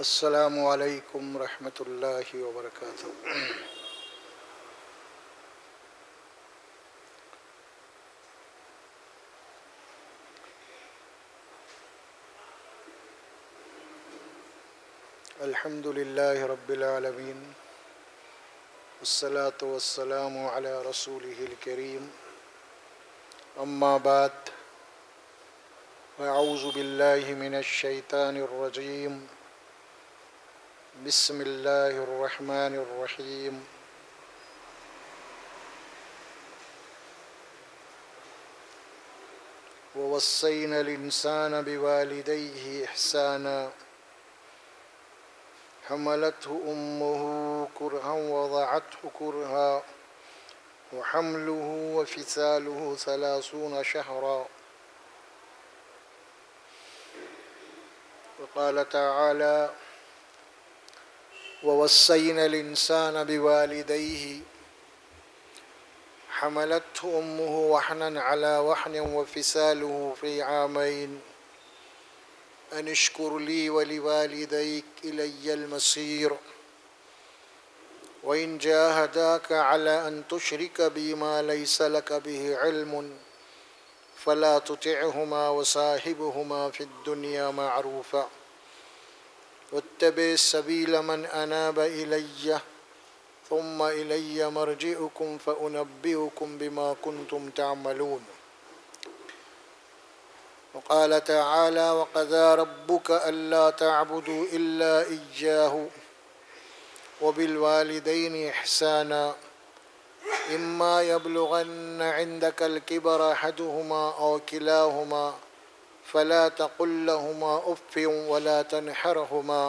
السلام علیکم ورحمۃ اللہ وبرکاتہ۔ الحمد للہ رب العالمین، والصلاة والسلام علی رسولہ الکریم، اما بعد، اعوذ باللہ من الشیطان الرجیم، بسم اللہ الرحمن الرحیم۔ ووصینا الانسان بوالدیہ احسانا حملته أمه كرها ووضعته كرها وحمله وفصاله 30 شهرا، وقال تعالى: ووصينا الإنسان بوالديه حملته أمه وهنا على وهن وفصاله في عامين أن اشكر لي ولوالديك إلي المصير وإن جاهداك على أن تشرك بي ما ليس لك به علم فلا تطعهما وصاحبهما في الدنيا معروفا واتبع سبيل من أناب إلي ثم إلي مرجعكم فأنبئكم بما كنتم تعملون۔ وقال تعالى: وقضى ربك ألا تعبدوا إلا إياه وبالوالدين إحسانا إما يبلغن عندك الكبر أحدهما أو كلاهما فلا تقل لهما أف ولا تنحرهما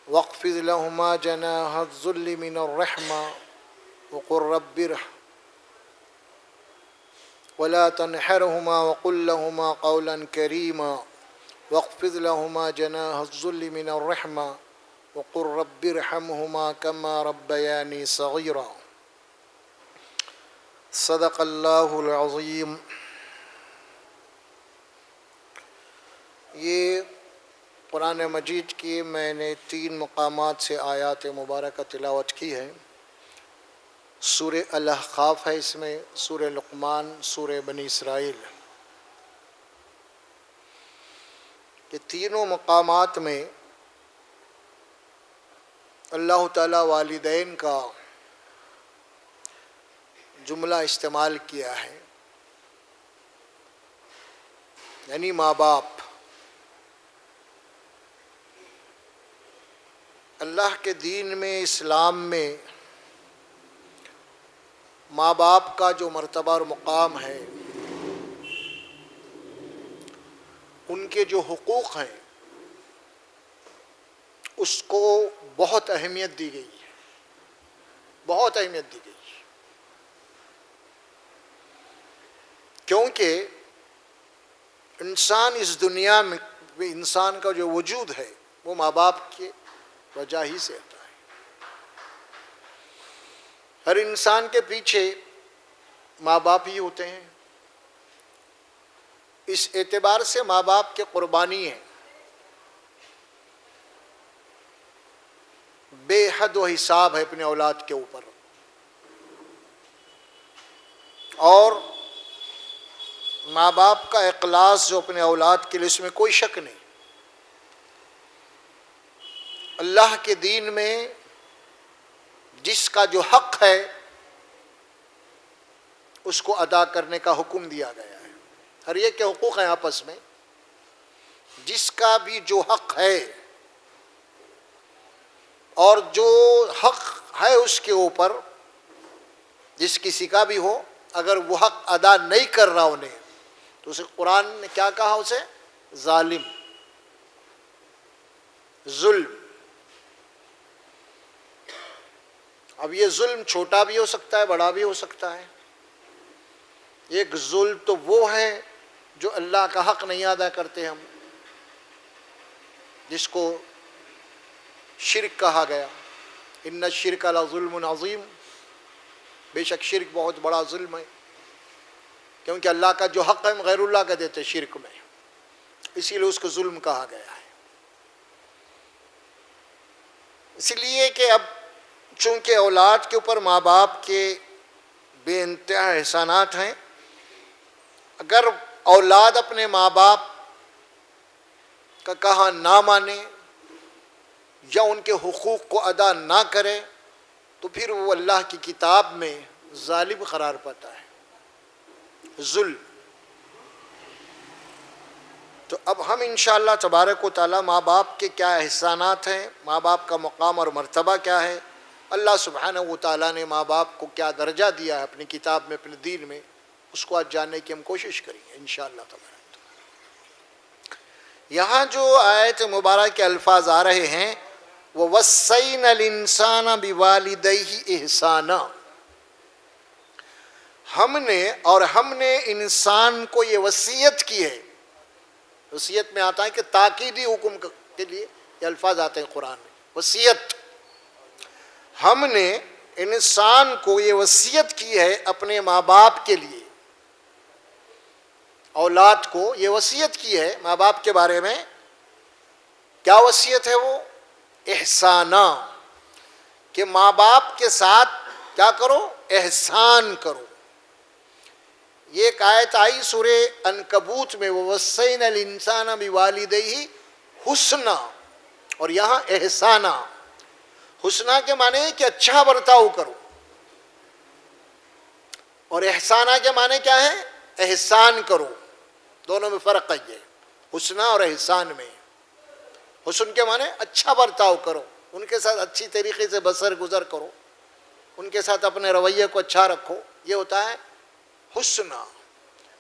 واخفض لهما جناح الذل من الرحمة وقل رب ارحمهما ولا تنحرهما وقل لهما قولا كريما واخفض لهما جناح الذل من الرحمة وقل رب ارحمهما كما ربياني صغيرا۔ صدق اللہ العظیم۔ یہ قرآن مجید کی میں نے 3 مقامات سے آیات مبارکہ تلاوت کی ہے۔ سورہ الاحقاف ہے اس میں، سورہ لقمان، سورہ بنی اسرائیل۔ یہ تینوں مقامات میں اللہ تعالیٰ والدین کا جملہ استعمال کیا ہے، یعنی ماں باپ۔ اللہ کے دین میں، اسلام میں ماں باپ کا جو مرتبہ اور مقام ہے، ان کے جو حقوق ہیں، اس کو بہت اہمیت دی گئی ہے، بہت اہمیت دی گئی ہے، کیونکہ انسان اس دنیا میں، انسان کا جو وجود ہے وہ ماں باپ کی وجہ ہی سے ہوتا ہے۔ ہر انسان کے پیچھے ماں باپ ہی ہوتے ہیں، اس اعتبار سے ماں باپ کی قربانی ہے بے حد و حساب ہے اپنے اولاد کے اوپر، اور ماں باپ کا اخلاص جو اپنے اولاد کے لیے، اس میں کوئی شک نہیں۔ اللہ کے دین میں جس کا جو حق ہے اس کو ادا کرنے کا حکم دیا گیا ہے۔ ہر ایک کے حقوق ہیں آپس میں، جس کا بھی جو حق ہے، اور جو حق ہے اس کے اوپر جس کسی کا بھی ہو، اگر وہ حق ادا نہیں کر رہا انہیں، تو اسے قرآن نے کیا کہا؟ اسے ظالم، ظلم۔ اب یہ ظلم چھوٹا بھی ہو سکتا ہے، بڑا بھی ہو سکتا ہے۔ ایک ظلم تو وہ ہے جو اللہ کا حق نہیں ادا کرتے ہم، جس کو شرک کہا گیا، ان الشرک لظلم عظیم، بے شک شرک بہت بڑا ظلم ہے، کیونکہ اللہ کا جو حق ہے ہم غیر اللہ کا دیتے شرک میں، اسی لیے اس کو ظلم کہا گیا ہے۔ اس لیے کہ اب چونکہ اولاد کے اوپر ماں باپ کے بے انتہا احسانات ہیں، اگر اولاد اپنے ماں باپ کا کہا نہ مانے یا ان کے حقوق کو ادا نہ کرے تو پھر وہ اللہ کی کتاب میں ظالم قرار پاتا ہے، ظلم۔ تو اب ہم انشاءاللہ تبارک و تعالیٰ ماں باپ کے کیا احسانات ہیں، ماں باپ کا مقام اور مرتبہ کیا ہے، اللہ سبحانہ و تعالیٰ نے ماں باپ کو کیا درجہ دیا ہے اپنی کتاب میں، اپنے دین میں، اس کو آج جاننے کی ہم کوشش کریں گے انشاءاللہ تبارک۔ یہاں جو آیت مبارک کے الفاظ آ رہے ہیں، وَوَصَّيْنَا الْإِنسَانَ بِوَالِدَيْهِ إِحْسَانًا، ہم نے انسان کو یہ وصیت کی ہے۔ وصیت میں آتا ہے کہ تاکیدی حکم کے لیے یہ الفاظ آتے ہیں قرآن میں، وصیت۔ ہم نے انسان کو یہ وصیت کی ہے اپنے ماں باپ کے لیے، اولاد کو یہ وصیت کی ہے ماں باپ کے بارے میں۔ کیا وصیت ہے وہ؟ احسانہ، کہ ماں باپ کے ساتھ کیا کرو؟ احسان کرو۔ یہ ایک آیت آئی سورہ عنکبوت میں، وَوَصَّيْنَا الْإِنسَانَ بِوَالِدَيْهِ حُسْنًا، اور یہاں احسانہ۔ حسنہ کے معنی ہے کہ اچھا برتاؤ کرو، اور احسانہ کے معنی کیا ہے؟ احسان کرو۔ دونوں میں فرق ہے یہ، حسنہ اور احسان میں۔ حسن کے معنی اچھا برتاؤ کرو، ان کے ساتھ اچھی طریقے سے بسر گزر کرو، ان کے ساتھ اپنے رویے کو اچھا رکھو، یہ ہوتا ہے حسنہ۔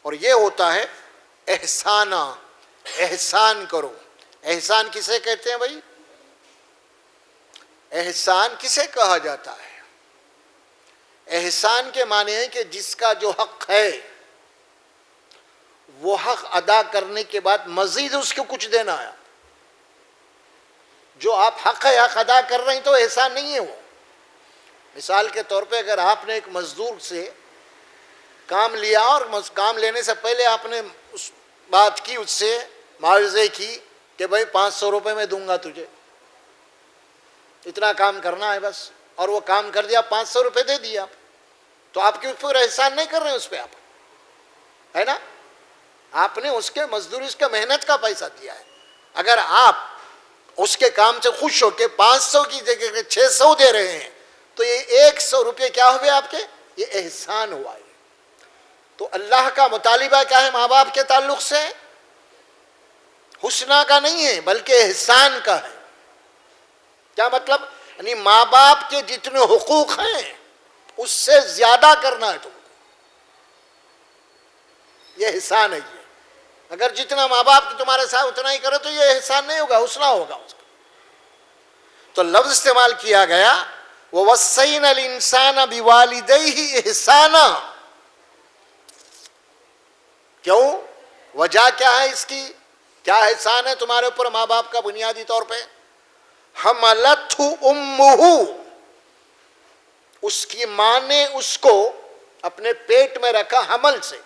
اور یہ ہوتا ہے احسانہ، احسان کرو۔ احسان کسے کہتے ہیں بھائی؟ احسان کسے کہا جاتا ہے؟ احسان کے معنی ہے کہ جس کا جو حق ہے وہ حق ادا کرنے کے بعد مزید اس کو کچھ دینا ہے۔ جو آپ حق ادا کر رہے ہیں تو احسان نہیں ہے وہ۔ مثال کے طور پہ اگر آپ نے ایک مزدور سے کام لیا اور کام لینے سے پہلے آپ نے اس بات کی، اس سے معاوضے کی کہ بھائی 500 روپے میں دوں گا تجھے، اتنا کام کرنا ہے بس، اور وہ کام کر دیا، 500 روپے دے دیا، تو آپ کے اوپر احسان نہیں کر رہے ہیں اس پہ آپ، ہے نا؟ آپ نے اس کے مزدوری، اس کے محنت کا پیسہ دیا ہے۔ اگر آپ اس کے کام سے خوش ہو کے 500 کی جگہ 600 دے رہے ہیں تو یہ 100 روپے کیا ہوئے آپ کے؟ یہ احسان ہوا ہے۔ تو اللہ کا مطالبہ کیا ہے ماں باپ کے تعلق سے؟ حسنہ کا نہیں ہے بلکہ احسان کا ہے۔ کیا مطلب؟ یعنی ماں باپ کے جتنے حقوق ہیں اس سے زیادہ کرنا ہے تم کو، یہ احسان ہے۔ یہ اگر جتنا ماں باپ کی تمہارے ساتھ اتنا ہی کرو تو یہ احسان نہیں ہوگا، حسنہ ہوگا اس کا۔ تو لفظ استعمال کیا گیا وَوَصَّيْنَا الْإِنسَانَ بِوَالِدَيْهِ إِحْسَانًا۔ کیوں؟ وجہ کیا ہے اس کی؟ کیا احسان ہے تمہارے اوپر ماں باپ کا بنیادی طور پہ؟ حَمَلَتْهُ أُمُّهُ، اس کی ماں نے اس کو اپنے پیٹ میں رکھا حمل سے،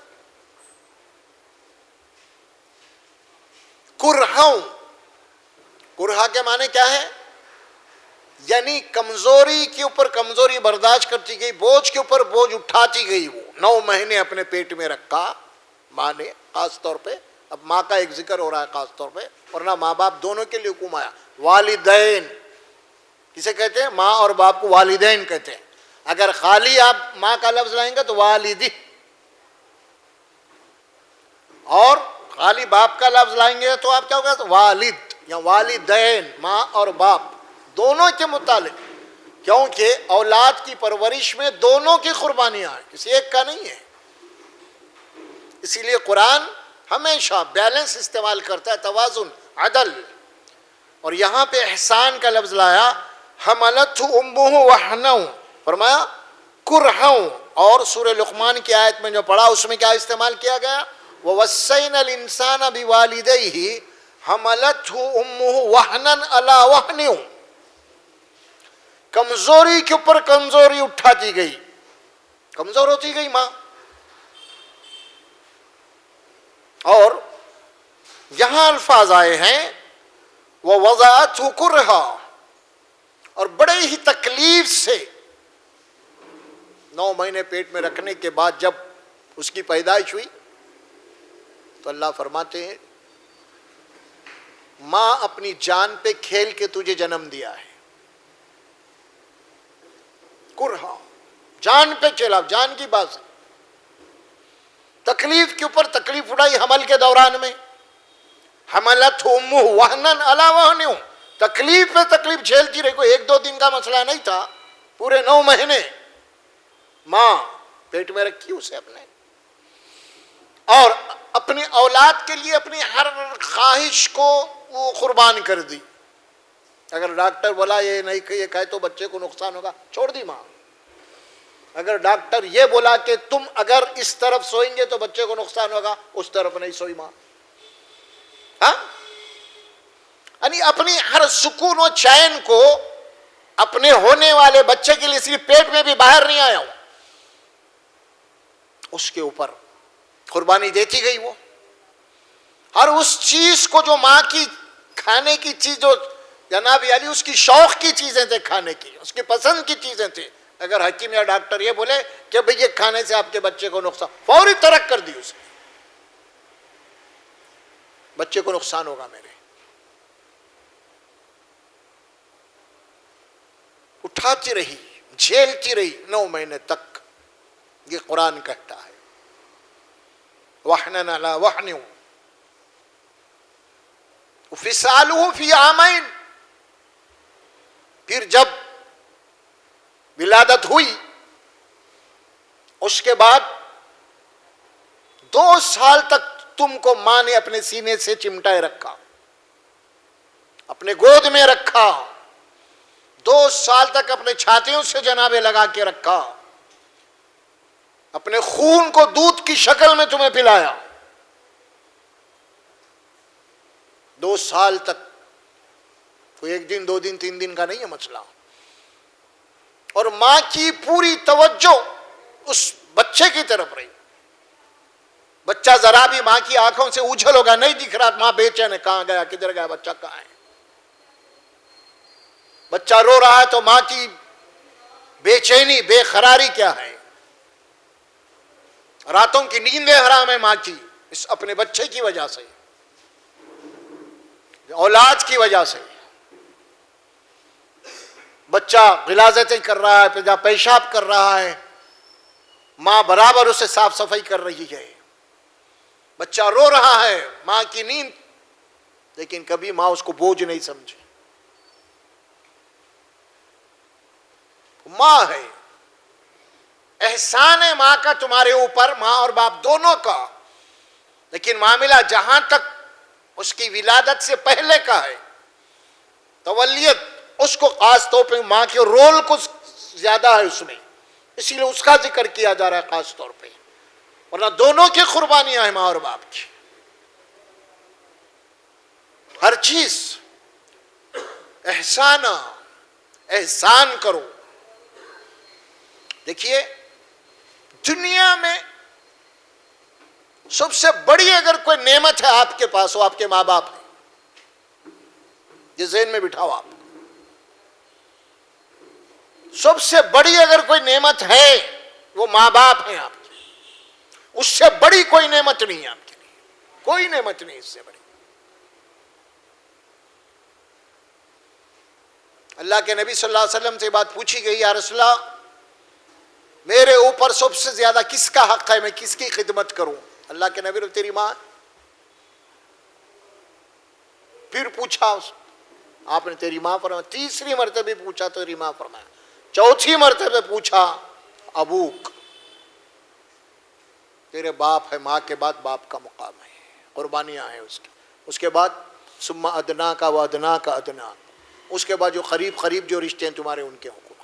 کرہاں، کرہا کے معنی کیا ہے؟ یعنی کمزوری کے اوپر کمزوری برداشت کرتی گئی، بوجھ کے اوپر بوجھ اٹھاتی گئی۔ وہ 9 مہینے اپنے پیٹ میں رکھا ماں نے، خاص طور پہ اب ماں کا ایک ذکر ہو رہا ہے خاص طور پہ، ورنہ ماں باپ دونوں کے لیے حکم آیا۔ والدین کسے کہتے ہیں؟ ماں اور باپ کو والدین کہتے ہیں۔ اگر خالی آپ ماں کا لفظ لائیں گے تو والدی، اور خالی باپ کا لفظ لائیں گے تو آپ کیا ہوگا؟ والد یا والدین، ماں اور باپ دونوں کے متعلق، کیونکہ اولاد کی پرورش میں دونوں کی قربانیاں ہیں، کسی ایک کا نہیں ہے۔ اسی لیے قرآن ہمیشہ بیلنس استعمال کرتا ہے، توازن، عدل۔ اور یہاں پہ احسان کا لفظ لایا، حملتہ امہ وہنا، فرمایا کرہاں۔ اور سورہ لقمان کی آیت میں جو پڑھا اس میں کیا استعمال کیا گیا؟ وَوَصَّيْنَا الْإِنسَانَ بِوَالِدَيْهِ حَمَلَتْهُ أُمُّهُ وَهْنًا عَلَى وَهْنٍ، کمزوری کے اوپر کمزوری اٹھاتی گئی، کمزور ہوتی گئی ماں۔ اور یہاں الفاظ آئے ہیں وَوَضَعَتْهُ كُرْهًا، اور بڑے ہی تکلیف سے 9 مہینے پیٹ میں رکھنے کے بعد جب اس کی پیدائش ہوئی تو اللہ فرماتے ہیں ماں اپنی جان پہ کھیل کے تجھے جنم دیا ہے، کرہا جان پہ چلا، جان کی بات ہے، تکلیف کے اوپر تکلیف اٹھائی حمل کے دوران میں، حملت امہ وہنن علی وہن، تکلیف پہ تکلیف جھیلتی رہی، کوئی 1-2 دن کا مسئلہ نہیں تھا، پورے 9 مہینے ماں پیٹ میں رکھی اسے اپنے، اور اپنی اولاد کے لیے اپنی ہر خواہش کو وہ قربان کر دی۔ اگر ڈاکٹر بولا یہ نہیں کہ یہ کہے تو بچے کو نقصان ہوگا، چھوڑ دی ماں۔ اگر ڈاکٹر یہ بولا کہ تم اگر اس طرف سوئیں گے تو بچے کو نقصان ہوگا، اس طرف نہیں سوئی ماں۔ ہاں، یعنی اپنی ہر سکون و چین کو اپنے ہونے والے بچے کے لیے صرف پیٹ میں بھی باہر نہیں آیا ہوں، اس کے اوپر قربانی دیتی گئی۔ وہ ہر اس چیز کو جو ماں کی کھانے کی چیز، جو جناب علی اس کی شوق کی چیزیں تھے، کھانے کی اس کی پسند کی چیزیں تھے، اگر حکیم یا ڈاکٹر یہ بولے کہ بھئی یہ کھانے سے آپ کے بچے کو نقصان، فوری ترک کر دی اسے، بچے کو نقصان ہوگا میرے، اٹھاتی رہی، جھیلتی رہی 9 مہینے تک۔ یہ قرآن کہتا ہے وحنن علی وحن وفصالہ فی عامین، پھر جب ولادت ہوئی اس کے بعد 2 سال تک تم کو ماں نے اپنے سینے سے چمٹائے رکھا، اپنے گود میں رکھا، 2 سال تک اپنے چھاتیوں سے جنابے لگا کے رکھا، اپنے خون کو دودھ کی شکل میں تمہیں پلایا، 2 سال تک، کوئی 1 دن 2 دن 3 دن کا نہیں ہے مسئلہ، اور ماں کی پوری توجہ اس بچے کی طرف رہی۔ بچہ ذرا بھی ماں کی آنکھوں سے اوجھل ہوگا، نہیں دکھ رہا، ماں بے چین ہے، کہاں گیا، کدھر گیا بچہ، کہاں ہے؟ بچہ رو رہا ہے تو ماں کی بے چینی، بے قراری کیا ہے؟ راتوں کی نیندیں حرام ہے ماں کی، اس اپنے بچے کی وجہ سے، اولاد کی وجہ سے۔ بچہ غلاظتیں کر رہا ہے، پیشاب کر رہا ہے، ماں برابر اسے صاف صفائی کر رہی ہے، بچہ رو رہا ہے، ماں کی نیند، لیکن کبھی ماں اس کو بوجھ نہیں سمجھی، ماں ہے، احسان ہے ماں کا تمہارے اوپر، ماں اور باپ دونوں کا، لیکن معاملہ جہاں تک اس کی ولادت سے پہلے کا ہے، تولیت، اس کو خاص طور پہ ماں کے رول کو زیادہ ہے اس میں، اسی لیے اس کا ذکر کیا جا رہا ہے خاص طور پہ، ورنہ دونوں کی قربانیاں ہیں ماں اور باپ کی، ہر چیز احسان کرو۔ دیکھیے دنیا میں سب سے بڑی اگر کوئی نعمت ہے آپ کے پاس، وہ آپ کے ماں باپ ہیں، یہ ذہن میں بٹھاؤ آپ، سب سے بڑی اگر کوئی نعمت ہے وہ ماں باپ ہیں آپ کی، اس سے بڑی کوئی نعمت نہیں ہے آپ کے لیے، کوئی نعمت نہیں اس سے بڑی۔ اللہ کے نبی صلی اللہ علیہ وسلم سے بات پوچھی گئی، یا رسول اللہ میرے اوپر سب سے زیادہ کس کا حق ہے، میں کس کی خدمت کروں؟ اللہ کے نبی نے تیری ماں۔ پھر پوچھا آپ نے تیری ماں فرمایا، تیسری مرتبہ پوچھا تیری ماں فرمایا، چوتھی مرتبہ پوچھا ابوک، تیرے باپ ہے، ماں کے بعد باپ کا مقام ہے، قربانیاں ہیں اس کی، اس کے بعد ثم ادنا کا و ادنا کا ادنا، اس کے بعد جو قریب جو رشتے ہیں تمہارے ان کے حکم ہیں۔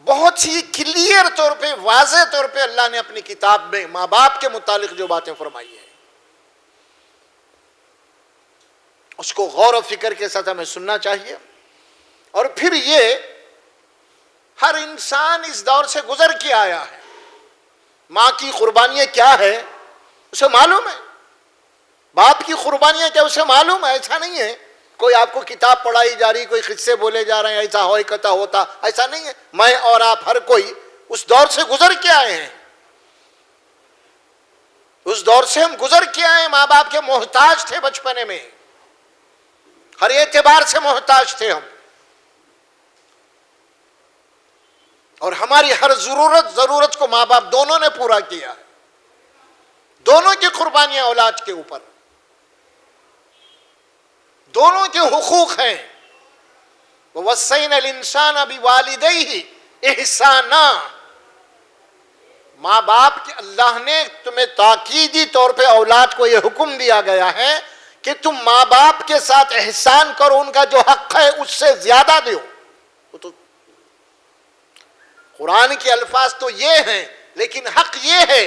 بہت ہی کلیئر طور پہ، واضح طور پہ اللہ نے اپنی کتاب میں ماں باپ کے متعلق جو باتیں فرمائی ہیں اس کو غور و فکر کے ساتھ ہمیں سننا چاہیے۔ اور پھر یہ ہر انسان اس دور سے گزر کے آیا ہے، ماں کی قربانیاں کیا ہے اسے معلوم ہے، باپ کی قربانیاں کیا اسے معلوم ہے، ایسا نہیں ہے کوئی آپ کو کتاب پڑھائی جا رہی, کوئی قصے بولے جا رہے ہیں ایسا ہو کتا ہوتا, ایسا نہیں ہے. میں اور آپ ہر کوئی اس دور سے گزر کے آئے ہیں, اس دور سے ہم گزر کے آئے ہیں. ماں باپ کے محتاج تھے بچپنے میں, ہر اعتبار سے محتاج تھے ہم, اور ہماری ہر ضرورت کو ماں باپ دونوں نے پورا کیا. دونوں کی قربانیاں اولاد کے اوپر, دونوں کے حقوق ہیں. وَوَصَّيْنَا الْإِنسَانَ بِوَالِدَيْهِ إِحْسَانًا. ماں باپ کے اللہ نے تمہیں تاکیدی طور پہ اولاد کو یہ حکم دیا گیا ہے کہ تم ماں باپ کے ساتھ احسان کرو, ان کا جو حق ہے اس سے زیادہ دو. وہ تو قرآن کے الفاظ تو یہ ہیں, لیکن حق یہ ہے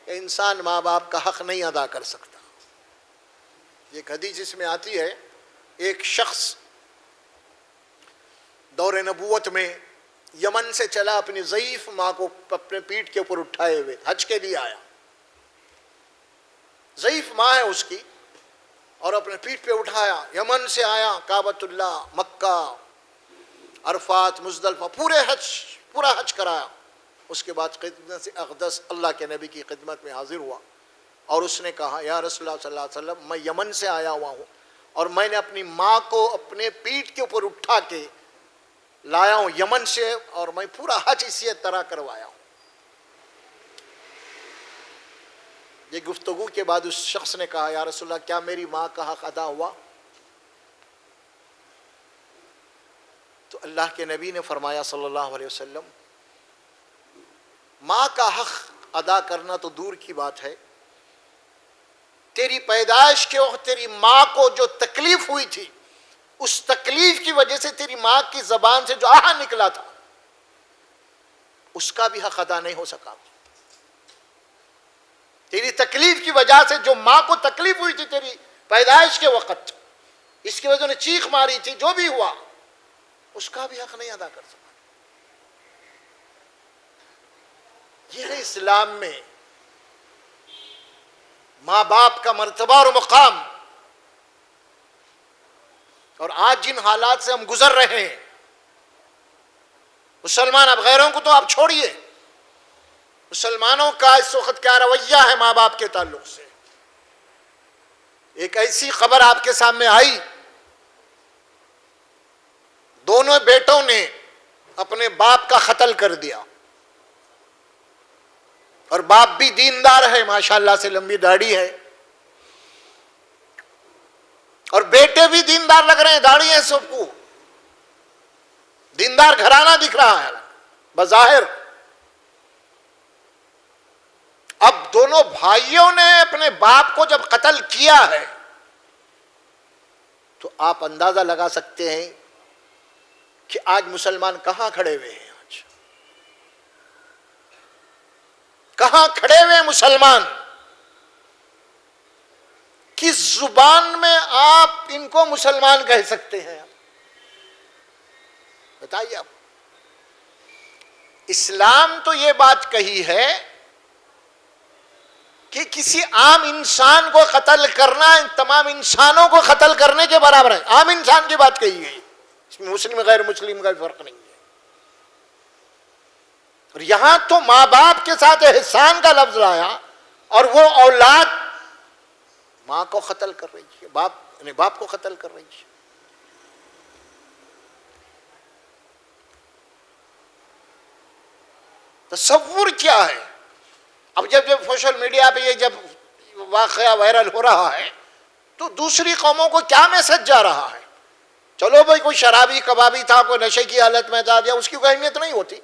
کہ انسان ماں باپ کا حق نہیں ادا کر سکتا. یہ حدیث جس میں آتی ہے, ایک شخص دور نبوت میں یمن سے چلا, اپنی ضعیف ماں کو اپنے پیٹھ کے اوپر اٹھائے ہوئے حج کے لیے آیا. ضعیف ماں ہے اس کی, اور اپنے پیٹھ پہ اٹھایا. یمن سے آیا, کعبۃ اللہ, مکہ, عرفات, مزدلفہ, پورا حج کرایا. اس کے بعد خدمت سے اقدس اللہ کے نبی کی خدمت میں حاضر ہوا, اور اس نے کہا, یا رسول اللہ صلی اللہ علیہ وسلم, میں یمن سے آیا ہوا ہوں, اور میں نے اپنی ماں کو اپنے پیٹھ کے اوپر اٹھا کے لایا ہوں یمن سے, اور میں پورا حج اسی طرح کروایا ہوں. یہ گفتگو کے بعد اس شخص نے کہا, یا رسول اللہ, کیا میری ماں کا حق ادا ہوا؟ تو اللہ کے نبی نے فرمایا صلی اللہ علیہ وسلم, ماں کا حق ادا کرنا تو دور کی بات ہے, تیری پیدائش کے وقت تیری ماں کو جو تکلیف ہوئی تھی, اس تکلیف کی وجہ سے تیری ماں کی زبان سے جو آہ نکلا تھا, اس کا بھی حق ادا نہیں ہو سکا. تیری تکلیف کی وجہ سے جو ماں کو تکلیف ہوئی تھی تیری پیدائش کے وقت, اس کی وجہ نے چیخ ماری تھی, جو بھی ہوا, اس کا بھی حق نہیں ادا کر سکا. یہ ہے اسلام میں ماں باپ کا مرتبہ اور مقام. اور آج جن حالات سے ہم گزر رہے ہیں, مسلمان, اب غیروں کو تو آپ چھوڑیے, مسلمانوں کا اس وقت کیا رویہ ہے ماں باپ کے تعلق سے. ایک ایسی خبر آپ کے سامنے آئی, دونوں بیٹوں نے اپنے باپ کا قتل کر دیا, اور باپ بھی دیندار ہے, ماشاءاللہ سے لمبی داڑھی ہے, اور بیٹے بھی دیندار لگ رہے ہیں, داڑھی ہے سب کو, دیندار گھرانہ دکھ رہا ہے بظاہر. اب دونوں بھائیوں نے اپنے باپ کو جب قتل کیا ہے, تو آپ اندازہ لگا سکتے ہیں کہ آج مسلمان کہاں کھڑے ہوئے ہیں. آج کہاں کھڑے ہوئے مسلمان, کس زبان میں آپ ان کو مسلمان کہہ سکتے ہیں؟ بتائیے آپ. اسلام تو یہ بات کہی ہے کہ کسی عام انسان کو قتل کرنا تمام انسانوں کو قتل کرنے کے برابر ہے. عام انسان کی بات کہی گئی, اس میں مسلم غیر مسلم کا فرق نہیں ہے. اور یہاں تو ماں باپ کے ساتھ احسان کا لفظ لایا, اور وہ اولاد ماں کو قتل کر رہی ہے, باپ کو قتل کر رہی ہے. تصور کیا ہے؟ اب جب سوشل میڈیا پہ یہ جب واقعہ وائرل ہو رہا ہے, تو دوسری قوموں کو کیا میسج جا رہا ہے؟ چلو بھائی, کوئی شرابی کبابی تھا, کوئی نشے کی حالت میں تھا, اس کی کوئی اہمیت نہیں ہوتی,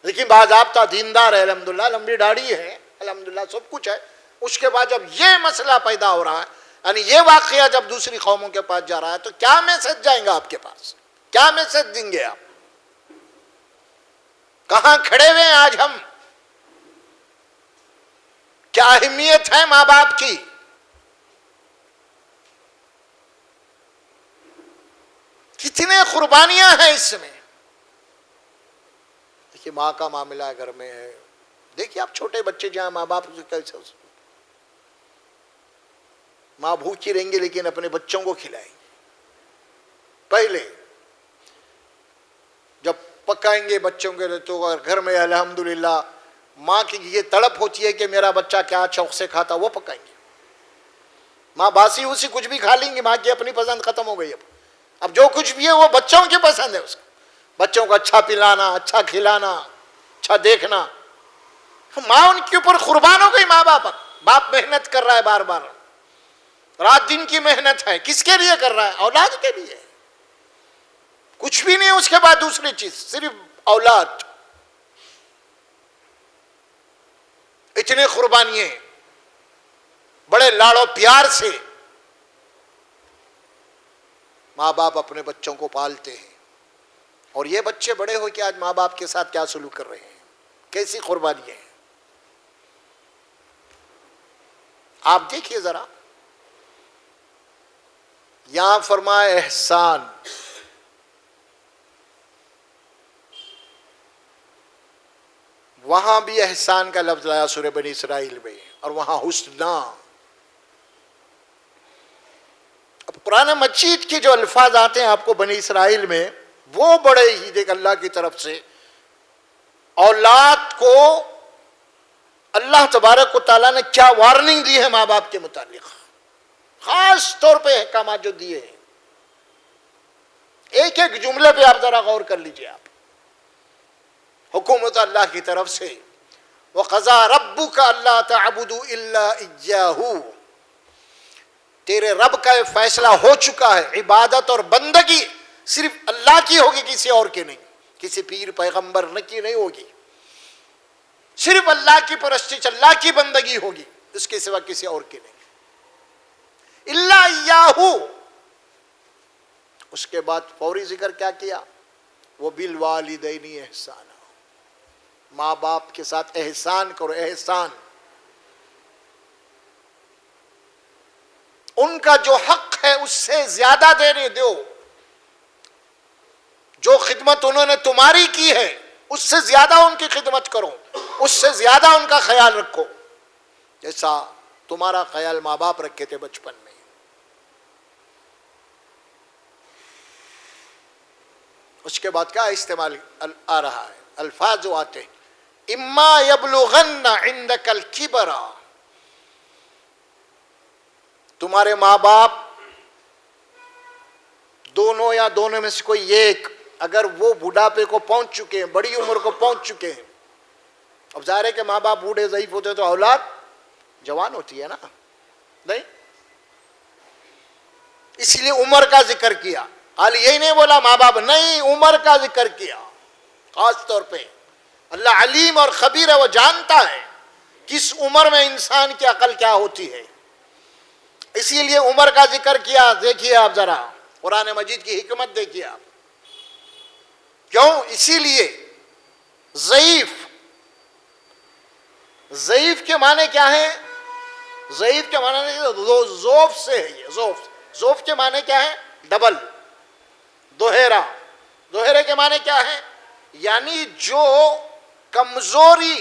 لیکن باضابطہ دیندار ہے, الحمدللہ, لمبی داڑھی ہے, الحمدللہ سب کچھ ہے. اس کے بعد جب یہ مسئلہ پیدا ہو رہا ہے, یعنی یہ واقعہ جب دوسری قوموں کے پاس جا رہا ہے, تو کیا میسج جائیں گا آپ کے پاس؟ کیا میسج دیں گے آپ؟ کہاں کھڑے ہوئے ہیں آج ہم؟ کیا اہمیت ہے ماں باپ کی؟ کتنے قربانیاں ہیں اس میں. دیکھیے ماں کا معاملہ گھر میں ہے, دیکھیے آپ چھوٹے بچے جہاں ماں باپ سے کیسے, ماں بھوکی رہیں گے لیکن اپنے بچوں کو کھلائیں گے. پہلے جب پکائیں گے بچوں کے لیے تو گھر میں الحمدللہ ماں کی یہ تڑپ ہوتی ہے کہ میرا بچہ کیا شوق سے کھاتا وہ پکائیں گے. ماں باسی اسی کچھ بھی کھا لیں گے, ماں کی اپنی پسند ختم ہو گئی. اب جو کچھ بھی ہے وہ بچوں کی پسند ہے, اس کو بچوں کو اچھا پلانا, اچھا کھلانا, اچھا دیکھنا. ماں ان کے اوپر قربان ہو گئی. ماں باپ محنت کر رہا ہے, بار بار رات دن کی محنت ہے. کس کے لیے کر رہا ہے؟ اولاد کے لیے. کچھ بھی نہیں اس کے بعد دوسری چیز, صرف اولاد. اتنے قربانیاں بڑے لاڑ و پیار سے ماں باپ اپنے بچوں کو پالتے ہیں. اور یہ بچے بڑے ہو کے آج ماں باپ کے ساتھ کیا سلوک کر رہے ہیں, کیسی قربانیاں ہیں. آپ دیکھیے ذرا, یہاں فرمایا احسان. وہاں بھی احسان کا لفظ لایا سورہ بنی اسرائیل میں, اور وہاں حسنا. اب قرآن مجید کے جو الفاظ آتے ہیں آپ کو بنی اسرائیل میں, وہ بڑے ہی دیکھ اللہ کی طرف سے اولاد کو اللہ تبارک و تعالیٰ نے کیا وارننگ دی ہے ماں باپ کے متعلق, خاص طور پہ احکامات جو دیے ہیں. ایک ایک جملے پہ آپ ذرا غور کر لیجئے. آپ حکومت اللہ کی طرف سے وَقَضَى رَبُّكَ أَلَّا تَعْبُدُوا إِلَّا إِيَّاهُ, تیرے رب کا یہ فیصلہ ہو چکا ہے, عبادت اور بندگی صرف اللہ کی ہوگی, کسی اور کی نہیں. کسی پیر پیغمبر کی نہیں ہوگی. صرف اللہ کی پرستش, اللہ کی بندگی ہوگی, اس کے سوا کسی اور کی نہیں. إِلَّا إِيَّاهُ. اس کے بعد فوری ذکر کیا کیا؟ وَبِالْوَالِدَيْنِ إِحْسَانًا, ماں باپ کے ساتھ احسان کرو. احسان ان کا جو حق ہے اس سے زیادہ دینے دو. جو خدمت انہوں نے تمہاری کی ہے اس سے زیادہ ان کی خدمت کرو, اس سے زیادہ ان کا خیال رکھو, جیسا تمہارا خیال ماں باپ رکھے تھے بچپن میں. اس کے بعد کیا استعمال آ رہا ہے, الفاظ جو آتے ہیں, اما یبلغن عندک الکبر, تمہارے ماں باپ دونوں یا دونوں میں سے کوئی ایک اگر وہ بڑھاپے کو پہنچ چکے ہیں, بڑی عمر کو پہنچ چکے ہیں. اب ظاہر ہے کہ ماں باپ بوڑھے ضعیف ہوتے تو اولاد جوان ہوتی ہے نا, نہیں؟ اس لیے عمر کا ذکر کیا. خالی یہی نہیں بولا ماں باپ, نہیں, عمر کا ذکر کیا خاص طور پہ. اللہ علیم اور خبیر ہے, وہ جانتا ہے کس عمر میں انسان کی عقل کیا ہوتی ہے, اسی لیے عمر کا ذکر کیا. دیکھیے آپ ذرا قرآن مجید کی حکمت دیکھیے آپ. کیوں؟ اسی لیے ضعیف کے معنی کیا ہے؟ ضعیف کے معنی نہیں, ضعف سے ہے یہ. ضعف کے معنی کیا ہے؟ ڈبل, دوہرا. دوہرے کے معنی کیا ہے؟ یعنی جو کمزوری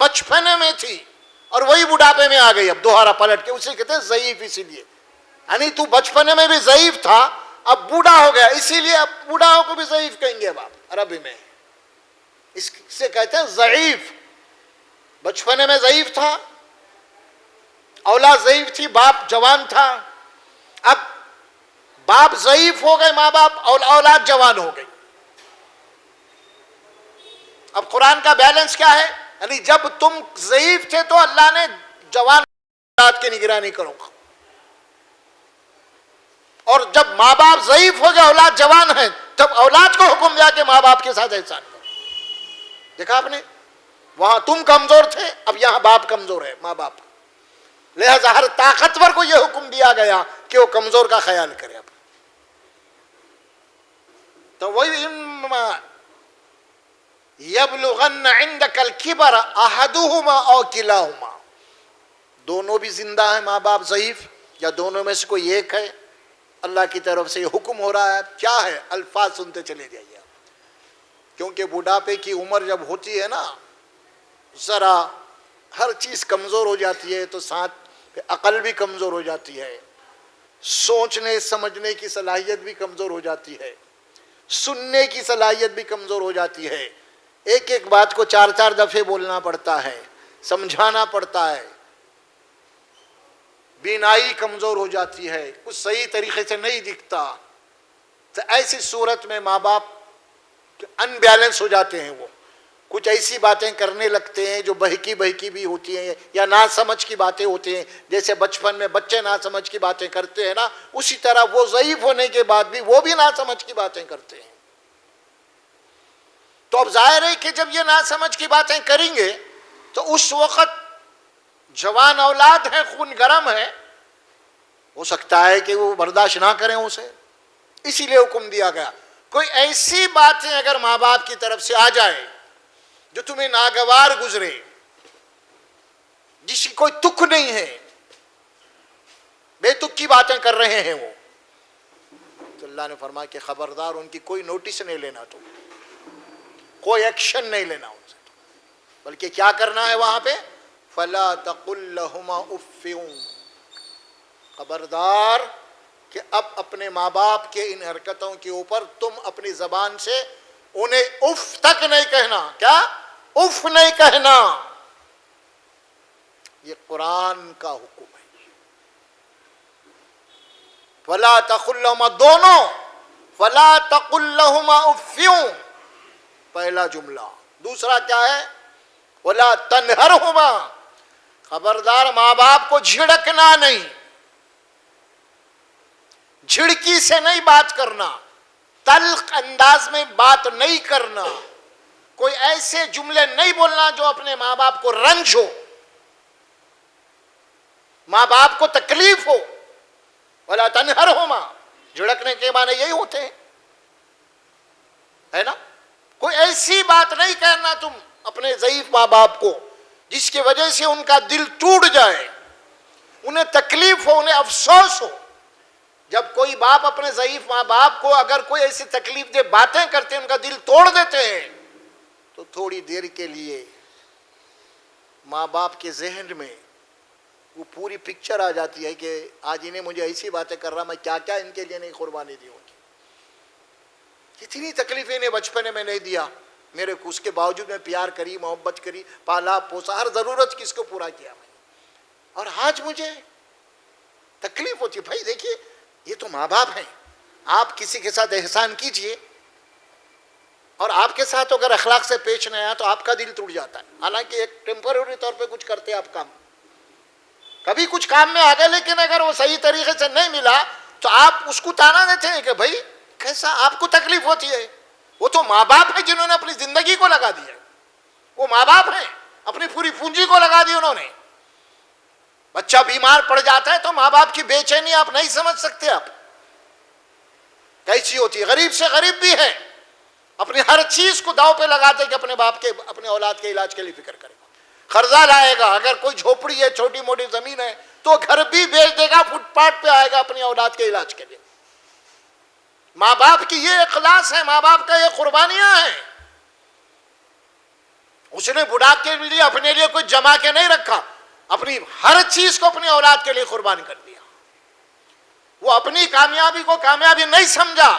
بچپنے میں تھی اور وہی بڑھاپے میں آ گئی, اب دوہرا پلٹ کے, اسے کہتے ہیں ضعیف. اسی لیے یعنی تو بچپنے میں بھی ضعیف تھا, اب بوڑھا ہو گیا, اسی لیے اب بوڑھاؤں کو بھی ضعیف کہیں گے. اب آپ عربی میں اس سے کہتے ہیں ضعیف. بچپنے میں ضعیف تھا, اولاد ضعیف تھی, باپ جوان تھا. اب باپ ضعیف ہو گئے, ماں باپ, اور اولاد جوان ہو گئی. اب قرآن کا بیلنس کیا ہے؟ یعنی جب تم ضعیف تھے تو اللہ نے جوان اولاد کی نگرانی کرو, اور جب ماں باپ ضعیف ہو گئے, اولاد جوان ہے, تب اولاد کو حکم دیا کہ ماں باپ کے ساتھ احسان کرو. دیکھا آپ نے, وہاں تم کمزور تھے, اب یہاں باپ کمزور ہے, ماں باپ. لہذا ہر طاقتور کو یہ حکم دیا گیا کہ وہ کمزور کا خیال کرے. اب تو وہی اما یبلغن عندک الکبر احدہما او کلاہما, دونوں بھی زندہ ہیں ماں باپ ضعیف, یا دونوں میں سے کوئی ایک ہے. اللہ کی طرف سے یہ حکم ہو رہا ہے. کیا ہے؟ الفاظ سنتے چلے جائیے آپ, کیونکہ بڑھاپے کی عمر جب ہوتی ہے نا, ذرا ہر چیز کمزور ہو جاتی ہے, تو ساتھ عقل بھی کمزور ہو جاتی ہے. سوچنے سمجھنے کی صلاحیت بھی کمزور ہو جاتی ہے، سننے کی صلاحیت بھی کمزور ہو جاتی ہے، ایک ایک بات کو 4 دفعے بولنا پڑتا ہے، سمجھانا پڑتا ہے، بینائی کمزور ہو جاتی ہے، کچھ صحیح طریقے سے نہیں دکھتا. تو ایسی صورت میں ماں باپ ان بیلنس ہو جاتے ہیں، وہ کچھ ایسی باتیں کرنے لگتے ہیں جو بہکی بھی ہوتی ہیں یا نا سمجھ کی باتیں ہوتی ہیں. جیسے بچپن میں بچے نا سمجھ کی باتیں کرتے ہیں نا، اسی طرح وہ ضعیف ہونے کے بعد بھی وہ بھی نا سمجھ کی باتیں کرتے ہیں. تو اب ظاہر ہے کہ جب یہ نا سمجھ کی باتیں کریں گے تو اس وقت جوان اولاد ہے، خون گرم ہے، ہو سکتا ہے کہ وہ برداشت نہ کریں اسے. اسی لیے حکم دیا گیا کوئی ایسی باتیں اگر ماں باپ کی طرف سے آ جائے جو تمہیں ناگوار گزرے، جس کی کوئی تک نہیں ہے، بے تک کی باتیں کر رہے ہیں وہ، تو اللہ نے فرمایا کہ خبردار ان کی کوئی نوٹس نہیں لینا، تو کوئی ایکشن نہیں لینا ان سے، بلکہ کیا کرنا ہے وہاں پہ فَلَا تَقُلْ لَهُمَا اُفٍّ، خبردار کہ اب اپنے ماں باپ کے ان حرکتوں کے اوپر تم اپنی زبان سے انہیں اف تک نہیں کہنا. کیا؟ اف نہیں کہنا. یہ قرآن کا حکم ہے. فَلَا تَقُلْ لَهُمَا، دونوں فَلَا تَقُلْ لَهُمَا اُفٍّ پہلا جملہ. دوسرا کیا ہے؟ وَلَا تَنْهَرْهُمَا، خبردار ماں باپ کو جھڑکنا نہیں، جھڑکی سے نہیں بات کرنا، تلخ انداز میں بات نہیں کرنا، کوئی ایسے جملے نہیں بولنا جو اپنے ماں باپ کو رنج ہو، ماں باپ کو تکلیف ہو. وَلَا تَنْهَرْهُمَا، جھڑکنے کے معنی یہی ہوتے ہیں، ہے نا؟ کوئی ایسی بات نہیں کہنا تم اپنے ضعیف ماں باپ کو جس کی وجہ سے ان کا دل ٹوٹ جائے، انہیں تکلیف ہو، انہیں افسوس ہو. جب کوئی باپ اپنے ضعیف ماں باپ کو اگر کوئی ایسی تکلیف دہ باتیں کرتے ہیں، ان کا دل توڑ دیتے ہیں، تو تھوڑی دیر کے لیے ماں باپ کے ذہن میں وہ پوری پکچر آ جاتی ہے کہ آج انہیں مجھے ایسی باتیں کر رہا، میں کیا کیا ان کے لیے نہیں قربانی دی ہوگی، کتنی تکلیفیں انہیں بچپنے میں نہیں دیا میرے کو، اس کے باوجود میں پیار کری، محبت کری، پالا پوسا، ہر ضرورت کس کو پورا کیا میں، اور آج مجھے تکلیف ہوتی ہے. بھائی دیکھیے یہ تو ماں باپ ہیں، آپ کسی کے ساتھ احسان کیجئے اور آپ کے ساتھ اگر اخلاق سے پیش نہیں آیا تو آپ کا دل ٹوٹ جاتا ہے. حالانکہ ایک ٹیمپرری طور پہ کچھ کرتے آپ کام، کبھی کچھ کام میں آ گئے، لیکن اگر وہ صحیح طریقے سے نہیں ملا تو آپ اس کو تانا دیتے ہیں کہ بھائی کیسا آپ کو تکلیف ہوتی ہے. وہ تو ماں باپ ہیں جنہوں نے اپنی زندگی کو لگا دیا، وہ ماں باپ ہیں، اپنی پوری پونجی کو لگا دی انہوں نے. بچہ بیمار پڑ جاتا ہے تو ماں باپ کی بے چینی آپ نہیں سمجھ سکتے، آپ کیسی ہوتی ہے. غریب سے غریب بھی ہے، اپنی ہر چیز کو داؤ پہ لگاتے کہ اپنے باپ کے، اپنے اولاد کے علاج کے لیے فکر کرے گا، قرضہ لائے گا، اگر کوئی جھوپڑی ہے، چھوٹی موٹی زمین ہے تو گھر بھی بیچ دے گا، فٹ پاتھ پہ آئے گا اپنی اولاد کے علاج کے لیے. ماں باپ کی یہ اخلاص ہے، ماں باپ کا یہ قربانیاں ہیں. اس نے بڑھا کے لیے اپنے لیے کوئی جما کے نہیں رکھا، اپنی ہر چیز کو اپنی اولاد کے لیے قربان کر دیا. وہ اپنی کامیابی کو کامیابی نہیں سمجھا،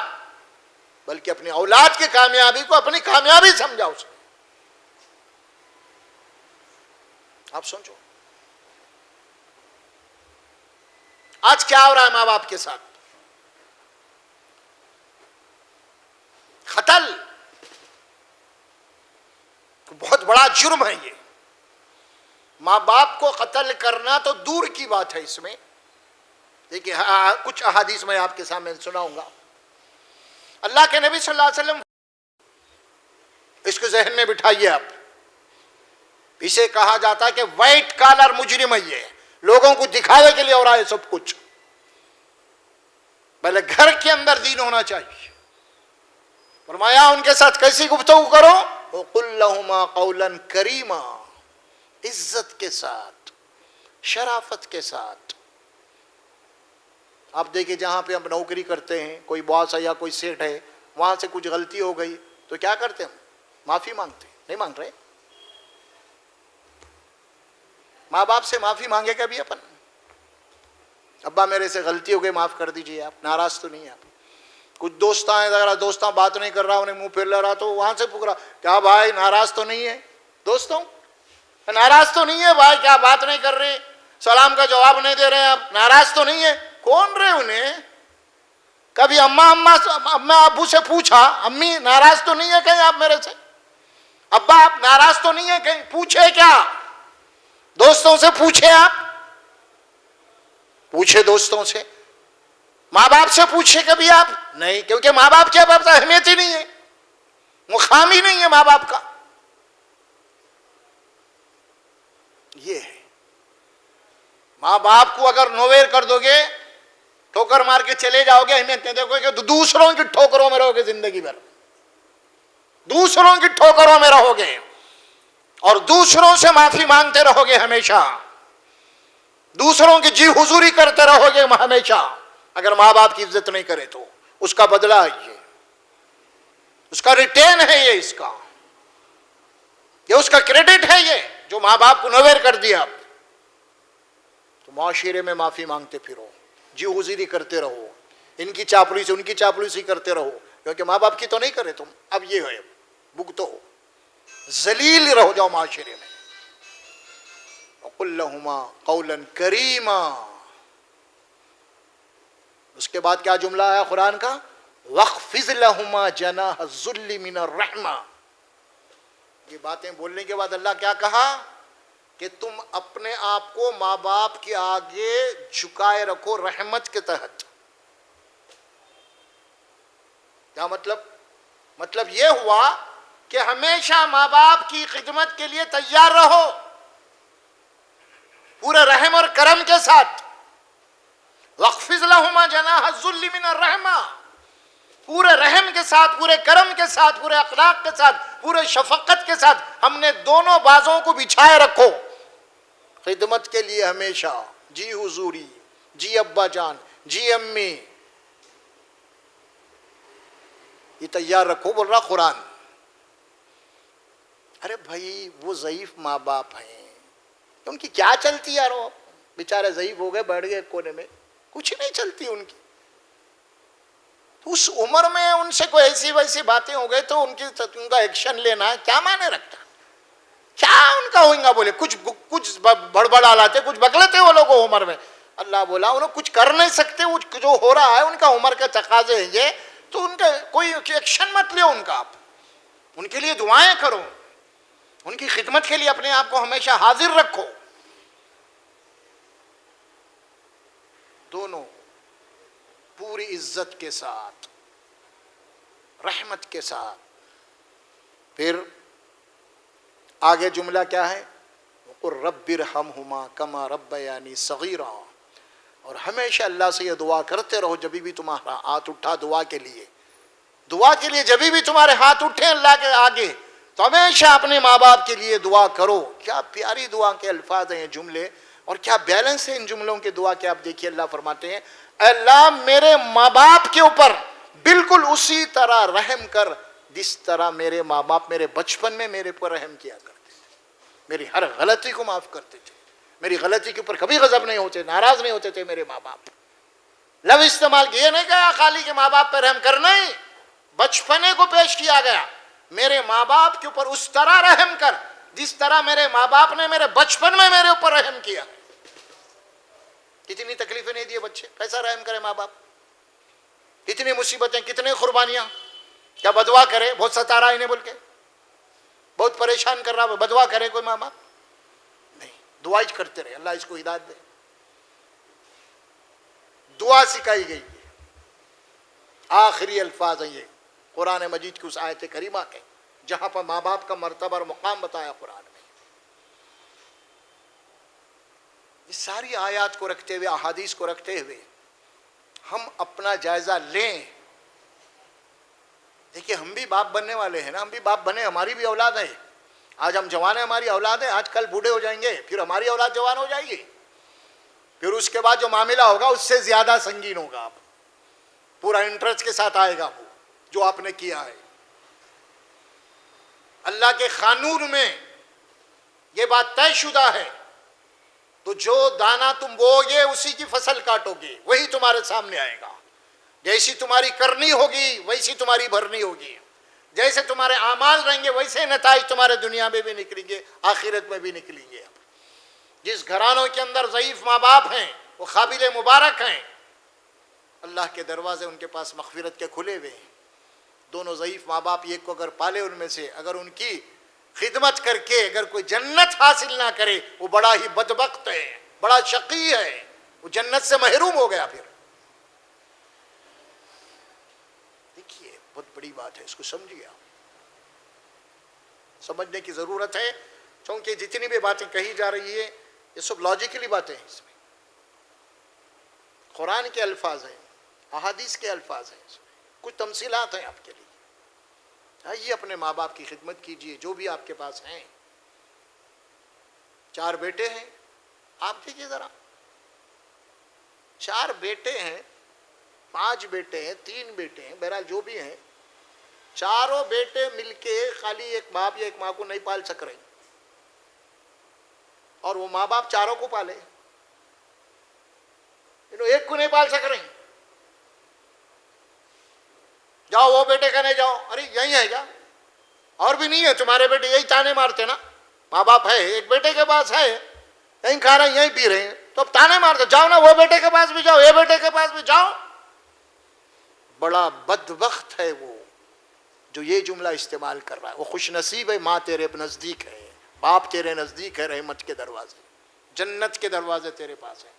بلکہ اپنی اولاد کی کامیابی کو اپنی کامیابی سمجھا اس نے. آپ سوچو آج کیا ہو رہا ہے ماں باپ کے ساتھ. قتل بہت بڑا جرم ہے. یہ ماں باپ کو قتل کرنا تو دور کی بات ہے. اس میں دیکھیے کچھ احادیث میں آپ کے سامنے سناؤں گا. اللہ کے نبی صلی اللہ علیہ وسلم، اس کو ذہن میں بٹھائیے آپ، اسے کہا جاتا ہے کہ وائٹ کالر مجرم ہے. یہ لوگوں کو دکھاوے کے لیے ہو رہا ہے سب کچھ. پہلے گھر کے اندر دین ہونا چاہیے. فرمایا ان کے ساتھ کیسی گفتگو کرو، وَقُلْ لَهُمَا قَوْلًا كَرِيمًا، عزت کے ساتھ، شرافت کے ساتھ. آپ دیکھیں جہاں پہ ہم نوکری کرتے ہیں، کوئی باس ہے یا کوئی سیٹ ہے، وہاں سے کچھ غلطی ہو گئی تو کیا کرتے ہیں؟ ہم معافی مانگتے ہیں. نہیں مانگ رہے؟ ماں باپ سے معافی مانگے کبھی اپن؟ ابا میرے سے غلطی ہو گئی معاف کر دیجیے، آپ ناراض تو نہیں ہیں آپ؟ کچھ دوست ہیں، اگر دوستاں بات نہیں کر رہا، انہیں منہ پھیر لے رہا تو وہاں سے پکڑا، کیا بھائی ناراض تو نہیں ہے؟ دوستوں ناراض تو نہیں ہے بھائی؟ کیا بات نہیں کر رہے، سلام کا جواب نہیں دے رہے، آپ ناراض تو نہیں ہے؟ کون رہے انہیں؟ کبھی اما ابو سے پوچھا امی ناراض تو نہیں ہے کہیں آپ میرے سے؟ ابا آپ ناراض تو نہیں ہے کہیں؟ پوچھے کیا؟ دوستوں سے پوچھے، آپ پوچھے دوستوں سے، ماں باپ سے پوچھے کبھی آپ؟ نہیں، کیونکہ ماں باپ کی اب اہمیت ہی نہیں ہے، مقام ہی نہیں ہے ماں باپ کا. یہ ہے ماں باپ کو اگر نویر کر دو گے، ٹھوکر مار کے چلے جاؤ گے، اہمیت نہیں دیکھو گے، تو دوسروں کی ٹھوکروں میں رہو گے زندگی بھر، دوسروں کی ٹھوکروں میں رہو گے اور دوسروں سے معافی مانگتے رہو گے ہمیشہ، دوسروں کی جی حضوری کرتے رہو گے ہمیشہ. اگر ماں باپ کی عزت نہیں کرے تو اس کا بدلہ ہے یہ، اس کا ریٹین ہے یہ، اس کا یہ اس کا کریڈٹ ہے یہ، جو ماں باپ کو نویر کر دیا. تو معاشرے میں معافی مانگتے پھرو، جی حضوری کرتے رہو، ان کی چاپلوسی ان کی چاپلوسی کرتے رہو، کیونکہ ماں باپ کی تو نہیں کرے تم. اب یہ ہے بھگتو، ذلیل رہو جاؤ معاشرے میں. وَقُلْ لَهُمَا قَوْلًا كَرِيمًا. اس کے بعد کیا جملہ آیا قرآن کا؟ وَاخْفِضْ لَهُمَا جَنَاحَ الذُّلِّ مِنَ الرَّحْمَةِ. یہ باتیں بولنے کے بعد اللہ کیا کہا کہ تم اپنے آپ کو ماں باپ کے آگے جھکائے رکھو رحمت کے تحت. کیا مطلب یہ ہوا کہ ہمیشہ ماں باپ کی خدمت کے لیے تیار رہو، پورے رحم اور کرم کے ساتھ. وَاخْفِضْ لَهُمَا جَنَاحَ الذُّلِّ مِنَ الرَّحْمَةِ. پورے رحم کے ساتھ، پورے کرم کے ساتھ، پورے اخلاق کے ساتھ، پورے شفقت کے ساتھ ہم نے دونوں بازوں کو بچھائے رکھو خدمت کے لیے ہمیشہ. جی حضوری، جی ابا جان، جی امی، یہ تیار رکھو بول رہا قرآن. ارے بھائی وہ ضعیف ماں باپ ہیں، ان کی کیا چلتی یار، وہ بیچارے ضعیف ہو گئے، بیٹھ گئے کونے میں، کچھ نہیں چلتی ان کی. اس عمر میں ان سے کوئی ایسی ویسی باتیں ہو گئے تو ان کا ایکشن لینا کیا معنی رکھتا؟ کیا ان کا ہوئیں گا؟ بولے کچھ بڑبڑا لاتے، کچھ بگلتے وہ لوگ عمر میں. اللہ بولا انہوں کچھ کر نہیں سکتے، جو ہو رہا ہے ان کا عمر کے تقاضے ہیں یہ، تو ان کا کوئی ایکشن مت لو ان کا. آپ ان کے لیے دعائیں کرو، ان کی خدمت کے لیے اپنے آپ کو ہمیشہ حاضر رکھو. دونوں پوری عزت کے ساتھ، رحمت کے ساتھ. پھر آگے جملہ کیا ہے؟ وَقُلْ رَبِّ ارْحَمْهُمَا كَمَا رَبَّيَانِي صَغِيرًا. اور ہمیشہ اللہ سے یہ دعا کرتے رہو جب بھی تمہارا ہاتھ اٹھا دعا کے لیے جب بھی تمہارے ہاتھ اٹھے اللہ کے آگے، تو ہمیشہ اپنے ماں باپ کے لیے دعا کرو. کیا پیاری دعا کے الفاظ ہیں یہ جملے، اور کیا بیلنس ہے ان جملوں کے دعا کے. آپ دیکھیے اللہ فرماتے ہیں اللہ میرے ماں باپ کے اوپر بالکل اسی طرح رحم کر جس طرح میرے ماں باپ میرے بچپن میں میرے پر رحم کیا کرتے تھے، میری ہر غلطی کو معاف کرتے تھے، میری غلطی کے اوپر کبھی غضب نہیں ہوتے، ناراض نہیں ہوتے تھے میرے ماں باپ. لفظ استعمال کیا نہیں گیا خالی کہ ماں باپ پہ رحم کرنا ہی، بچپنے کو پیش کیا گیا. میرے ماں باپ کے اوپر اس طرح رحم کر جس طرح میرے ماں باپ نے میرے بچپن میں میرے اوپر رحم کیا. کتنی تکلیفیں نہیں دیے بچے، کیسا رحم کرے ماں باپ، کتنی مصیبتیں، کتنے قربانیاں. کیا بدوا کرے بہت ستا رہا انہیں بول کے، بہت پریشان کر رہا، بدوا کرے کوئی ماں باپ؟ نہیں، دعا ہی کرتے رہے، اللہ اس کو ہدایت دے. دعا سکھائی گئی. آخری الفاظ ہیں یہ قرآن مجید کی اس آیت کریمہ کے، جہاں پر ماں باپ کا مرتبہ اور مقام بتایا قرآن میں. یہ ساری آیات کو رکھتے ہوئے، احادیث کو رکھتے ہوئے ہم اپنا جائزہ لیں. دیکھیے ہم بھی باپ بننے والے ہیں نا، ہم بھی باپ بنے، ہماری بھی اولاد ہے. آج ہم جوان ہیں، ہماری اولاد ہے، آج کل بوڑھے ہو جائیں گے، پھر ہماری اولاد جوان ہو جائے گی، پھر اس کے بعد جو معاملہ ہوگا اس سے زیادہ سنگین ہوگا. آپ پورا انٹرسٹ کے ساتھ آئے گا وہ جو آپ نے کیا ہے. اللہ کے قانون میں یہ بات طے شدہ ہے تو جو دانہ تم بو گے اسی کی فصل کاٹو گے، وہی تمہارے سامنے آئے گا۔ جیسی تمہاری کرنی ہوگی ویسی تمہاری بھرنی ہوگی، جیسے تمہارے اعمال رہیں گے ویسے نتائج تمہارے دنیا میں بھی نکلیں گے، آخرت میں بھی نکلیں گے۔ جس گھرانوں کے اندر ضعیف ماں باپ ہیں وہ قابل مبارک ہیں، اللہ کے دروازے ان کے پاس مغفرت کے کھلے ہوئے ہیں۔ دونوں ضعیف ماں باپ ایک کو اگر پالے، ان میں سے اگر ان کی خدمت کر کے اگر کوئی جنت حاصل نہ کرے وہ بڑا ہی بدبخت ہے، بڑا شقی ہے، وہ جنت سے محروم ہو گیا۔ پھر دیکھیے بہت بڑی بات ہے، اس کو سمجھیے، سمجھنے کی ضرورت ہے، کیونکہ جتنی بھی باتیں کہی جا رہی ہے یہ سب لاجیکلی باتیں ہیں، اس میں قرآن کے الفاظ ہیں، احادیث کے الفاظ ہیں، اس میں کچھ تمثیلات ہیں آپ کے لیے۔ آئیے اپنے ماں باپ کی خدمت کیجئے جو بھی آپ کے پاس ہیں۔ 4 بیٹے ہیں، آپ دیکھیے ذرا، 4 بیٹے ہیں، 5 بیٹے ہیں، 3 بیٹے ہیں، بہرحال جو بھی ہیں، چاروں بیٹے مل کے خالی ایک باپ یا ایک ماں کو نہیں پال سک رہے، اور وہ ماں باپ چاروں کو پالے، انہوں ایک کو نہیں پال سک رہے۔ جاؤ وہ بیٹے کہنے جاؤ، ارے یہی ہے کیا؟ اور بھی نہیں ہے تمہارے بیٹے؟ یہی تانے مارتے نا، ماں باپ ہے، ایک بیٹے کے پاس ہے، یہیں کھا رہے ہیں یہیں پی رہے ہیں، تو اب تانے مارتے، جاؤ نا وہ بیٹے کے پاس بھی جاؤ، یہ بیٹے کے پاس بھی جاؤ۔ بڑا بدبخت ہے وہ جو یہ جملہ استعمال کر رہا ہے۔ وہ خوش نصیب ہے، ماں تیرے نزدیک ہے، باپ تیرے نزدیک ہے، رحمت کے دروازے، جنت کے دروازے تیرے پاس ہیں۔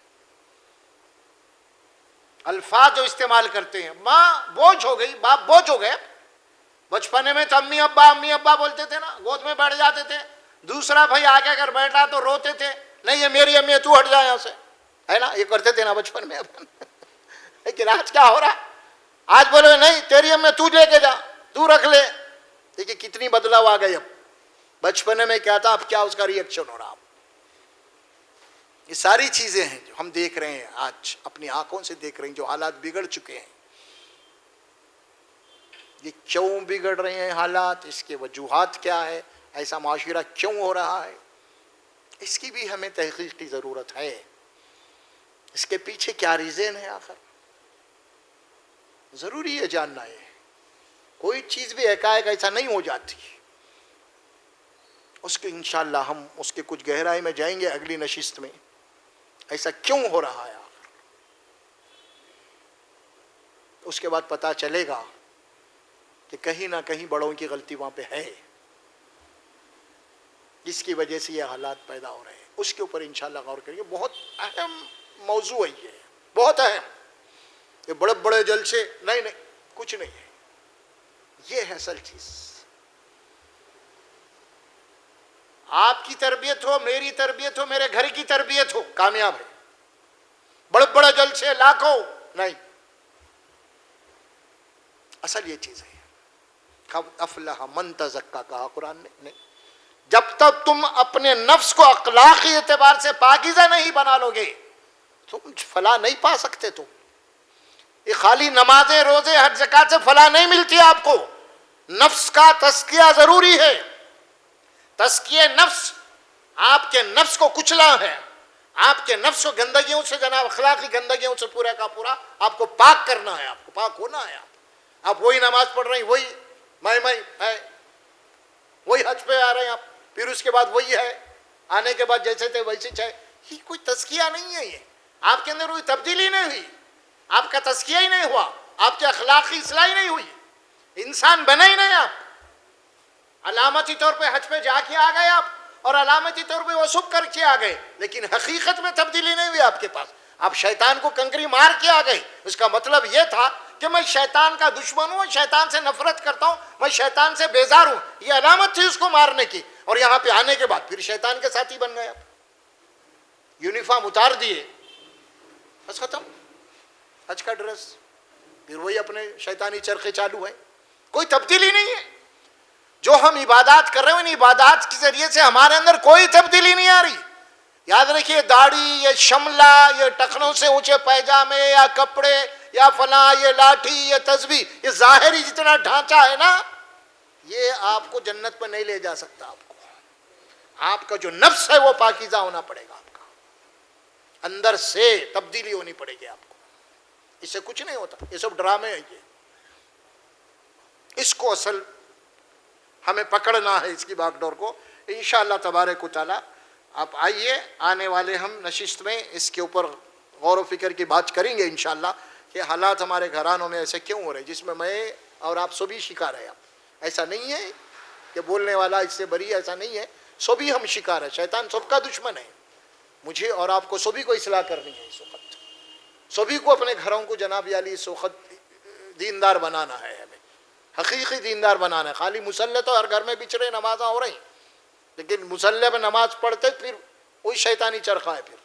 الفاظ جو استعمال کرتے ہیں، ماں بوجھ ہو گئی، باپ بوجھ ہو گئے۔ بچپنے میں تو امی ابا بولتے تھے نا، گود میں بیٹھ جاتے تھے، دوسرا بھائی آگے اگر بیٹھا تو روتے تھے، نہیں یہ میری امی ہے، تو ہٹ جا یہاں سے، ہے نا، یہ کرتے تھے نا بچپن میں۔ لیکن آج کیا ہو رہا ہے؟ آج بولے نہیں تیری امی تو لے کے جا، تو رکھ لے۔ دیکھیے کتنی بدلاؤ آ گئی۔ اب بچپنے میں کیا تھا، اب کیا اس کا ری ایکشن ہو رہا۔ یہ ساری چیزیں ہیں جو ہم دیکھ رہے ہیں، آج اپنی آنکھوں سے دیکھ رہے ہیں، جو حالات بگڑ چکے ہیں۔ یہ کیوں بگڑ رہے ہیں حالات، اس کے وجوہات کیا ہے، ایسا معاشرہ کیوں ہو رہا ہے، اس کی بھی ہمیں تحقیق کی ضرورت ہے۔ اس کے پیچھے کیا ریزن ہے آخر، ضروری ہے جاننا ہے۔ کوئی چیز بھی ایک ایسا نہیں ہو جاتی، اس کے انشاءاللہ ہم اس کے کچھ گہرائی میں جائیں گے اگلی نشست میں، ایسا کیوں ہو رہا ہے آخر۔ اس کے بعد پتہ چلے گا کہ کہیں نہ کہیں بڑوں کی غلطی وہاں پہ ہے، جس کی وجہ سے یہ حالات پیدا ہو رہے ہیں۔ اس کے اوپر انشاءاللہ غور کریں گے، بہت اہم موضوع ہے یہ، بہت اہم۔ یہ بڑے بڑے جلسے نہیں کچھ نہیں ہے، یہ ہے اصل چیز۔ آپ کی تربیت ہو، میری تربیت ہو، میرے گھر کی تربیت ہو، کامیاب ہے۔ بڑے بڑے جلسے لاکھوں نہیں، اصل یہ چیز ہے۔ قد افلح من تزکا کہا قرآن نے، نہیں، جب تک تم اپنے نفس کو اخلاقی اعتبار سے پاکیزہ نہیں بنا لو گے تم فلاح نہیں پا سکتے۔ تم یہ خالی نمازیں روزے حج زکات سے فلاح نہیں ملتی آپ کو، نفس کا تزکیہ ضروری ہے۔ تزکیہ نفس، آپ کے نفس کو کچلا ہے، آپ کے نفس کو گندگیوں سے، جناب اخلاقی گندگیوں سے پورا کا پورا آپ کو پاک کرنا ہے، آپ کو پاک ہونا ہے۔ آپ وہی نماز پڑھ رہے ہیں، وہی میں ہے، وہی حج پہ آ رہے ہیں آپ، پھر اس کے بعد وہی ہے، آنے کے بعد جیسے تھے ویسے چاہے، یہ کوئی تزکیہ نہیں ہے۔ یہ آپ کے اندر کوئی تبدیلی نہیں ہوئی، آپ کا تزکیہ ہی نہیں ہوا، آپ کی اخلاقی اصلاح ہی نہیں ہوئی، انسان بنے ہی نہیں آپ۔ علامتی طور پہ حج پہ جا کے آ گئے آپ، اور علامتی طور پہ وہ سب کر کے آ گئے، لیکن حقیقت میں تبدیلی نہیں ہوئی آپ کے پاس۔ آپ شیطان کو کنکری مار کے آ گئے۔ اس کا مطلب یہ تھا کہ میں شیطان کا دشمن ہوں، شیطان سے نفرت کرتا ہوں، میں شیطان سے بیزار ہوں، یہ علامت تھی اس کو مارنے کی۔ اور یہاں پہ آنے کے بعد پھر شیطان کے ساتھی بن گئے آپ، یونیفارم اتار دیے، بس ختم، حج کا ڈریس، پھر وہی اپنے شیطانی چرخے چالو ہیں، کوئی تبدیلی نہیں ہے۔ جو ہم عبادات کر رہے ہیں ان عبادات کے ذریعے سے ہمارے اندر کوئی تبدیلی نہیں آ رہی۔ یاد رکھیے، داڑھی، یہ شملہ، یہ ٹخنوں سے اونچے پیجامے یا کپڑے یا فلاں، یہ لاٹھی، یہ تسبیح، یہ ظاہری جتنا ڈھانچہ ہے نا، یہ آپ کو جنت پہ نہیں لے جا سکتا۔ آپ کا جو نفس ہے وہ پاکیزہ ہونا پڑے گا آپ کا۔ اندر سے تبدیلی ہونی پڑے گی آپ کو. اس سے کچھ نہیں ہوتا, یہ سب ڈرامے ہیں. یہ اس کو اصل ہمیں پکڑنا ہے, اس کی باغ ڈور کو. انشاءاللہ تبارک و تعالی آپ آئیے, آنے والے ہم نشست میں اس کے اوپر غور و فکر کی بات کریں گے انشاءاللہ کہ حالات ہمارے گھرانوں میں ایسے کیوں ہو رہے ہیں جس میں میں اور آپ سبھی شکار ہیں. ایسا نہیں ہے کہ بولنے والا اس سے بری ہے, ایسا نہیں ہے, سبھی ہم شکار ہیں. شیطان سب کا دشمن ہے. مجھے اور آپ کو سبھی کو اصلاح کرنی ہے اس وقت. سبھی کو اپنے گھروں کو جناب عالی اس وقت دیندار بنانا ہے, ہمیں حقیقی دیندار بنانا ہے. خالی مسلح تو ہر گھر میں بچ رہے, نمازاں ہو رہی, لیکن مسلح میں نماز پڑھتے پھر وہی شیطانی چرخہ ہے, پھر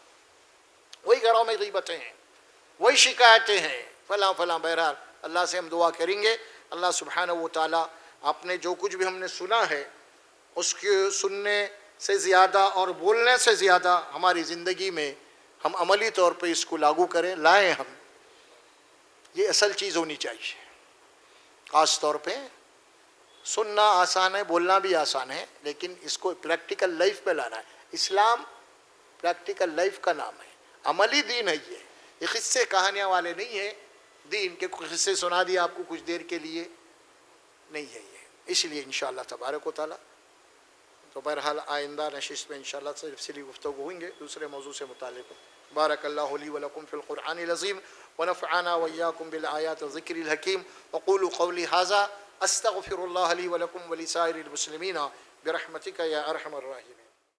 وہی گھروں میں غیبتیں ہیں, وہی شکایتیں ہیں, فلاں فلاں. بہرحال اللہ سے ہم دعا کریں گے, اللہ سبحانہ و تعالی آپ نے جو کچھ بھی ہم نے سنا ہے اس کے سننے سے زیادہ اور بولنے سے زیادہ ہماری زندگی میں ہم عملی طور پہ اس کو لاگو کریں, لائیں ہم. یہ اصل چیز ہونی چاہیے. خاص طور پہ سننا آسان ہے, بولنا بھی آسان ہے, لیکن اس کو پریکٹیکل لائف پہ لانا ہے. اسلام پریکٹیکل لائف کا نام ہے, عملی دین ہے. یہ قصے کہانیاں والے نہیں ہیں دین کے. کوئی قصے سنا دیا آپ کو کچھ دیر کے لیے, نہیں ہے یہ. اس لیے انشاءاللہ تبارک و تعالی تو بہرحال آئندہ نشست میں انشاءاللہ تفصیلی گفتگو ہوئیں گے دوسرے موضوع سے متعلق. بارک اللہ لی ولکم فی القرآن العظیم ونفعنا وإياكم بالآيات والذكر الحكيم. وقولوا قولي هذا استغفر الله لي ولكم ولسائر المسلمين برحمتك يا أرحم الراحمين.